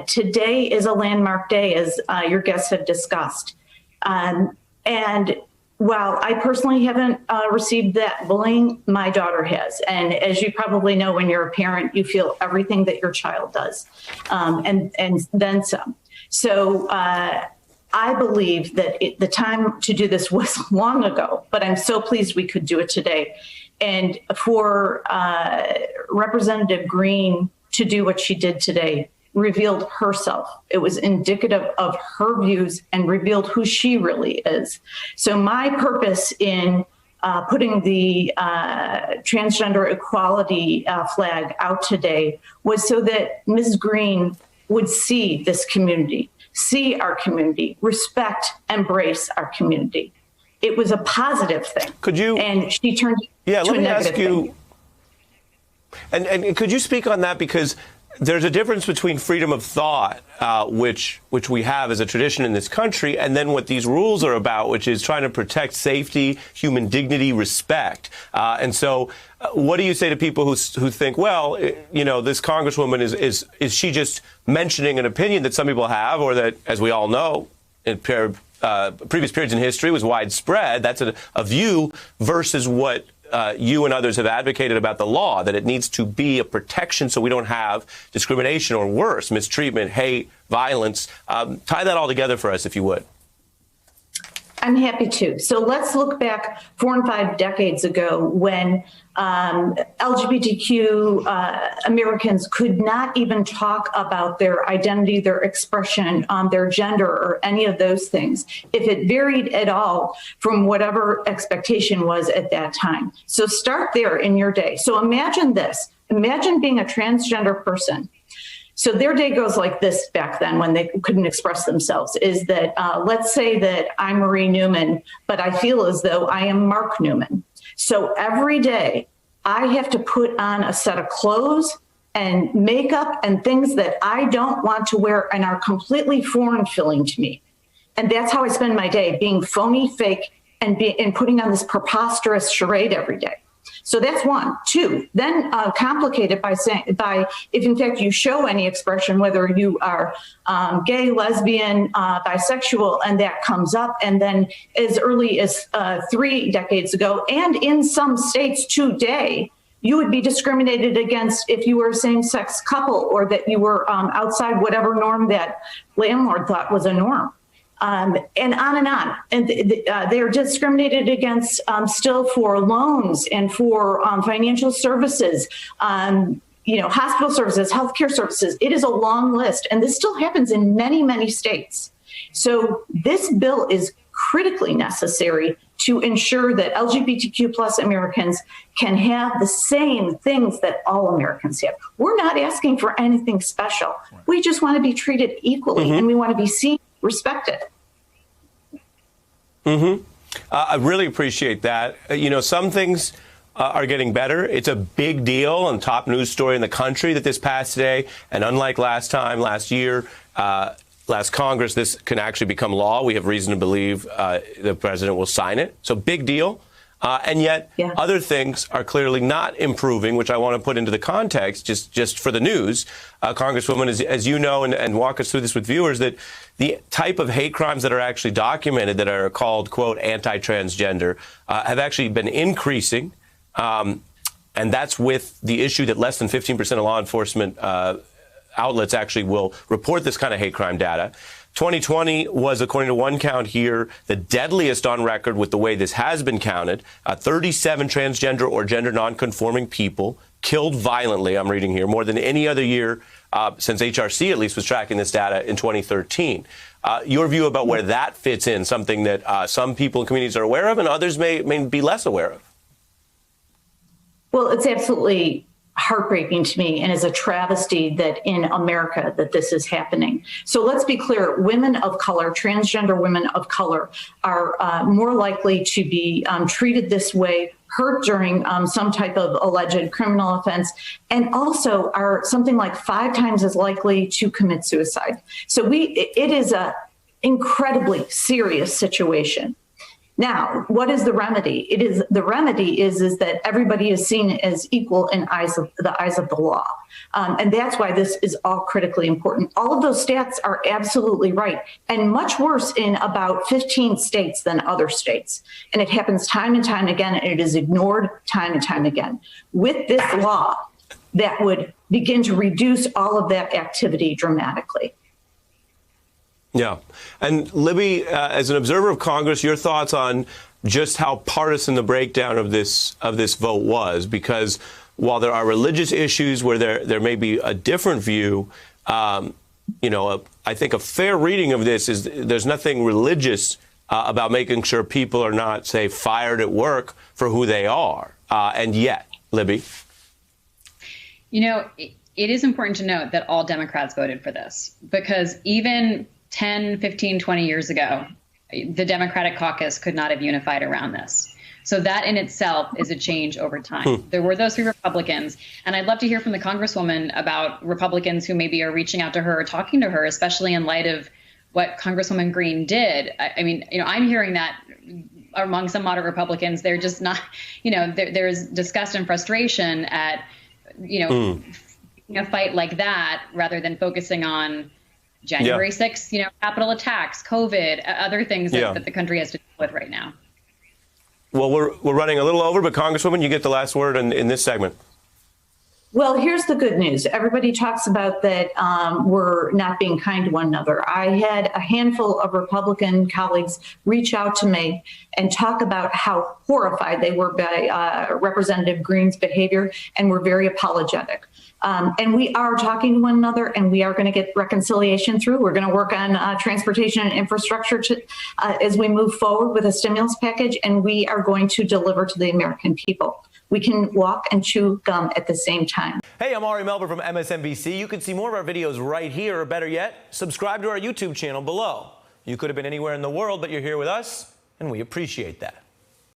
today is a landmark day, as your guests have discussed. And while I personally haven't received that bullying, my daughter has. And as you probably know, when you're a parent, you feel everything that your child does, and then some. So I believe that the time to do this was long ago, but I'm so pleased we could do it today. And for Representative Green to do what she did today revealed herself. It was indicative of her views and revealed who she really is. So my purpose in putting the transgender equality flag out today was so that Ms. Green would see this community, see our community, respect, embrace our community. It was a positive thing. Could you? And she turned to a negative thing. Let me ask you, and could you speak on that? Because there's a difference between freedom of thought, which we have as a tradition in this country, and then what these rules are about, which is trying to protect safety, human dignity, respect. And so what do you say to people who think, well, this Congresswoman, is she just mentioning an opinion that some people have, or that, as we all know, in previous periods in history was widespread? That's a view versus what you and others have advocated about the law, that it needs to be a protection so we don't have discrimination or worse, mistreatment, hate, violence. Tie that all together for us, if you would. I'm happy to. So let's look back 4 and 5 decades ago when LGBTQ Americans could not even talk about their identity, their expression, their gender, or any of those things, if it varied at all from whatever expectation was at that time. So start there in your day. So imagine this. Imagine being a transgender person. So their day goes like this back then when they couldn't express themselves, is that let's say that I'm Marie Newman, but I feel as though I am Mark Newman. So every day I have to put on a set of clothes and makeup and things that I don't want to wear and are completely foreign feeling to me. And that's how I spend my day, being phony, fake, and putting on this preposterous charade every day. So that's 1. 2, then complicated by if in fact you show any expression, whether you are gay, lesbian, bisexual, and that comes up, and then as early as 3 decades ago, and in some states today, you would be discriminated against if you were a same-sex couple, or that you were outside whatever norm that landlord thought was a norm. And on and on. And they are discriminated against still for loans and for financial services, hospital services, healthcare services. It is a long list. And this still happens in many, many states. So this bill is critically necessary to ensure that LGBTQ plus Americans can have the same things that all Americans have. We're not asking for anything special. Right. We just want to be treated equally, and we want to be seen, respected. I really appreciate that. Some things are getting better. It's a big deal and top news story in the country that this passed today. And unlike last year, last Congress, this can actually become law. We have reason to believe the president will sign it. So big deal. And yet other things are clearly not improving, which I want to put into the context just for the news. Congresswoman, as you know, and walk us through this with viewers, that the type of hate crimes that are actually documented that are called, quote, anti-transgender have actually been increasing. And that's with the issue that less than 15% of law enforcement outlets actually will report this kind of hate crime data. 2020 was, according to one count here, the deadliest on record with the way this has been counted. 37 transgender or gender nonconforming people killed violently, I'm reading here, more than any other year since HRC at least was tracking this data in 2013. Your view about where that fits in, something that some people in communities are aware of and others may be less aware of? Well, it's absolutely heartbreaking to me, and is a travesty that in America that this is happening. So let's be clear, women of color, transgender women of color are more likely to be treated this way, hurt during some type of alleged criminal offense, and also are something like 5 times as likely to commit suicide. So it is a incredibly serious situation. Now, what is the remedy? The remedy is that everybody is seen as equal in the eyes of the law. And that's why this is all critically important. All of those stats are absolutely right, and much worse in about 15 states than other states. And it happens time and time again, and it is ignored time and time again. With this law, that would begin to reduce all of that activity dramatically. Yeah. And Libby, as an observer of Congress, your thoughts on just how partisan the breakdown of this vote was, because while there are religious issues where there may be a different view, I think a fair reading of this is there's nothing religious about making sure people are not, say, fired at work for who they are. And yet, Libby. It is important to note that all Democrats voted for this, because even 10, 15, 20 years ago, the Democratic caucus could not have unified around this. So that in itself is a change over time. There were those 3 Republicans, and I'd love to hear from the Congresswoman about Republicans who maybe are reaching out to her or talking to her, especially in light of what Congresswoman Green did. I'm hearing that among some moderate Republicans, they're just not, there's disgust and frustration at, a fight like that rather than focusing on January 6th, Capitol attacks, COVID, other things that the country has to deal with right now. Well, we're running a little over, but Congresswoman, you get the last word in this segment. Well, here's the good news. Everybody talks about that we're not being kind to one another. I had a handful of Republican colleagues reach out to me and talk about how horrified they were by Representative Green's behavior and were very apologetic. And we are talking to one another, and we are going to get reconciliation through. We're going to work on transportation and infrastructure as we move forward with a stimulus package, and we are going to deliver to the American people. We can walk and chew gum at the same time. Hey, I'm Ari Melber from MSNBC. You can see more of our videos right here, or better yet, subscribe to our YouTube channel below. You could have been anywhere in the world, but you're here with us, and we appreciate that.